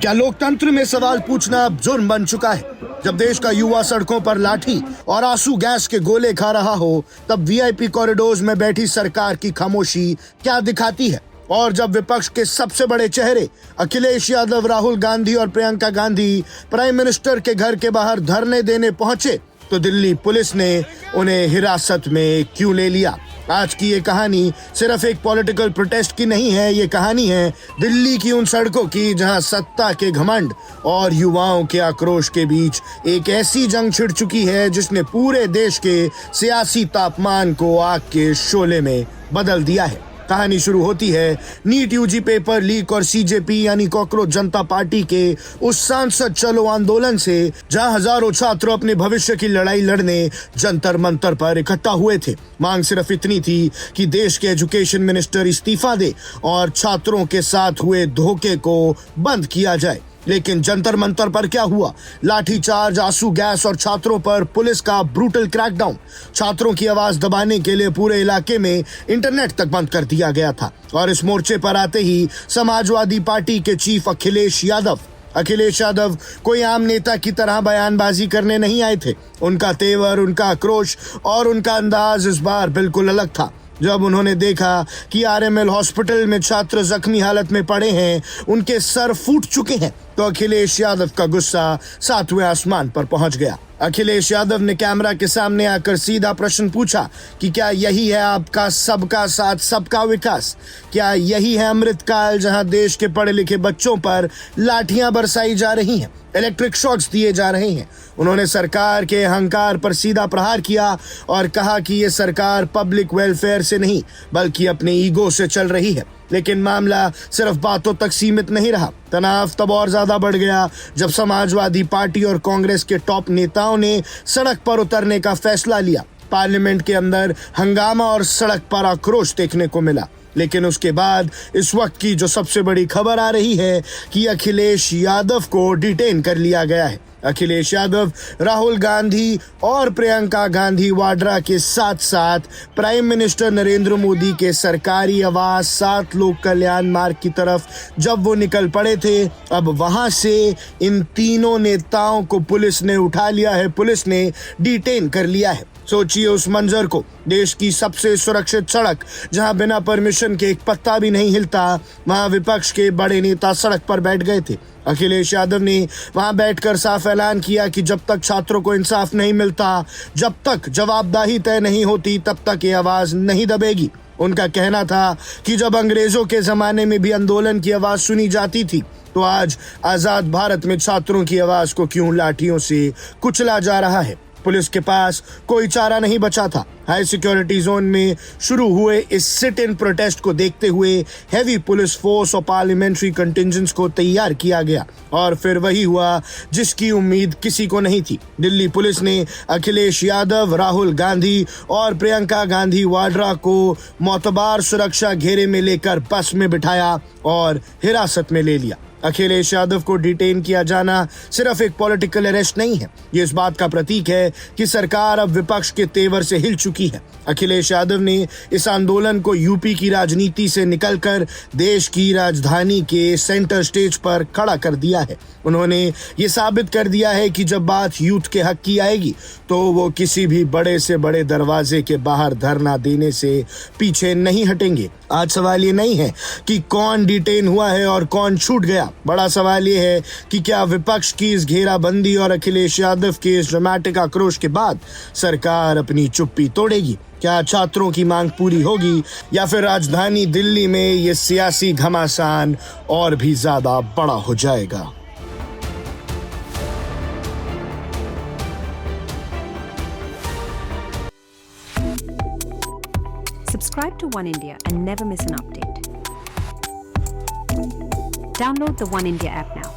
क्या लोकतंत्र में सवाल पूछना अब जुर्म बन चुका है? जब देश का युवा सड़कों पर लाठी और आंसू गैस के गोले खा रहा हो, तब वीआईपी कॉरिडोर्स में बैठी सरकार की खामोशी क्या दिखाती है? और जब विपक्ष के सबसे बड़े चेहरे अखिलेश यादव, राहुल गांधी और प्रियंका गांधी प्राइम मिनिस्टर के घर के बाहर धरने देने पहुंचे, तो दिल्ली पुलिस ने उन्हें हिरासत में क्यों ले लिया? आज की ये कहानी सिर्फ एक पॉलिटिकल प्रोटेस्ट की नहीं है। ये कहानी है दिल्ली की उन सड़कों की जहां सत्ता के घमंड और युवाओं के आक्रोश के बीच एक ऐसी जंग छिड़ चुकी है जिसने पूरे देश के सियासी तापमान को आग के शोले में बदल दिया है। कहानी शुरू होती है नीट यूजी पेपर लीक और सीजेपी यानी कॉकरोच जनता पार्टी के उस सांसद चलो आंदोलन से, जहां हजारों छात्र अपने भविष्य की लड़ाई लड़ने जंतर मंतर पर इकट्ठा हुए थे। मांग सिर्फ इतनी थी कि देश के एजुकेशन मिनिस्टर इस्तीफा दे और छात्रों के साथ हुए धोखे को बंद किया जाए। लेकिन जंतर मंतर पर क्या हुआ? लाठीचार्ज, आंसू गैस और छात्रों पर पुलिस का ब्रूटल क्रैकडाउन। छात्रों की आवाज दबाने के लिए पूरे इलाके में इंटरनेट तक बंद कर दिया गया था। और इस मोर्चे पर आते ही समाजवादी पार्टी के चीफ अखिलेश यादव कोई आम नेता की तरह बयानबाजी करने नहीं आए थे। उनका तेवर, उनका आक्रोश और उनका अंदाज इस बार बिल्कुल अलग था। जब उन्होंने देखा कि आरएमएल हॉस्पिटल में छात्र जख्मी हालत में पड़े हैं, उनके सर फूट चुके हैं, तो अखिलेश यादव का गुस्सा सातवें आसमान पर पहुंच गया। अखिलेश यादव ने कैमरा के सामने आकर सीधा प्रश्न पूछा कि क्या यही है आपका सबका साथ सबका विकास? क्या यही है अमृतकाल, जहां देश के पढ़े लिखे बच्चों पर लाठियां बरसाई जा रही हैं, इलेक्ट्रिक शॉक्स दिए जा रहे हैं? उन्होंने सरकार के अहंकार पर सीधा प्रहार किया और कहा कि ये सरकार पब्लिक वेलफेयर से नहीं बल्कि अपने ईगो से चल रही है। लेकिन मामला सिर्फ बातों तक सीमित नहीं रहा। तनाव तब और ज्यादा बढ़ गया जब समाजवादी पार्टी और कांग्रेस के टॉप नेताओं ने सड़क पर उतरने का फैसला लिया। पार्लियामेंट के अंदर हंगामा और सड़क पर आक्रोश देखने को मिला। लेकिन उसके बाद इस वक्त की जो सबसे बड़ी खबर आ रही है कि अखिलेश यादव को डिटेन कर लिया गया है। अखिलेश यादव, राहुल गांधी और प्रियंका गांधी वाड्रा के साथ साथ प्राइम मिनिस्टर नरेंद्र मोदी के सरकारी आवास 7 लोक कल्याण मार्ग की तरफ जब वो निकल पड़े थे, अब वहां से इन तीनों नेताओं को पुलिस ने उठा लिया है, पुलिस ने डिटेन कर लिया है। सोचिए उस मंजर को, देश की सबसे सुरक्षित सड़क जहां बिना परमिशन के एक पत्ता भी नहीं हिलता, वहां विपक्ष के बड़े नेता सड़क पर बैठ गए थे। अखिलेश यादव ने वहां बैठकर साफ ऐलान किया कि जब तक छात्रों को इंसाफ नहीं मिलता, जब तक जवाबदाही तय नहीं होती, तब तक ये आवाज नहीं दबेगी। उनका कहना था कि जब अंग्रेजों के जमाने में भी आंदोलन की आवाज सुनी जाती थी, तो आज आजाद भारत में छात्रों की आवाज को क्यों लाठियों से कुचला जा रहा है? पुलिस के पास कोई चारा नहीं बचा था। हाई सिक्योरिटी जोन में शुरू हुए इस सिट इन प्रोटेस्ट को देखते हुए हैवी पुलिस फोर्स और पार्लियामेंट्री कंटिंजेंट्स को तैयार किया गया और फिर वही हुआ जिसकी उम्मीद किसी को नहीं थी। दिल्ली पुलिस ने अखिलेश यादव, राहुल गांधी और प्रियंका गांधी वाड्रा को मोतबार सुरक्षा घेरे में लेकर बस में बिठाया और हिरासत में ले लिया। अखिलेश यादव को डिटेन किया जाना सिर्फ एक पॉलिटिकल अरेस्ट नहीं है, ये इस बात का प्रतीक है कि सरकार अब विपक्ष के तेवर से हिल चुकी है। अखिलेश यादव ने इस आंदोलन को यूपी की राजनीति से निकलकर देश की राजधानी के सेंटर स्टेज पर खड़ा कर दिया है। उन्होंने ये साबित कर दिया है कि जब बात यूथ के हक की आएगी, तो वो किसी भी बड़े से बड़े दरवाजे के बाहर धरना देने से पीछे नहीं हटेंगे। आज सवाल ये नहीं है कि कौन डिटेन हुआ है और कौन छूट गया। बड़ा सवाल ये है कि क्या विपक्ष की इस घेराबंदी और अखिलेश यादव के इस ड्रामेटिक आक्रोश के बाद सरकार अपनी चुप्पी तोड़ेगी? क्या छात्रों की मांग पूरी होगी या फिर राजधानी दिल्ली में ये सियासी घमासान और भी ज्यादा बड़ा हो जाएगा? Subscribe to One India and never miss an update. Download the One India app now.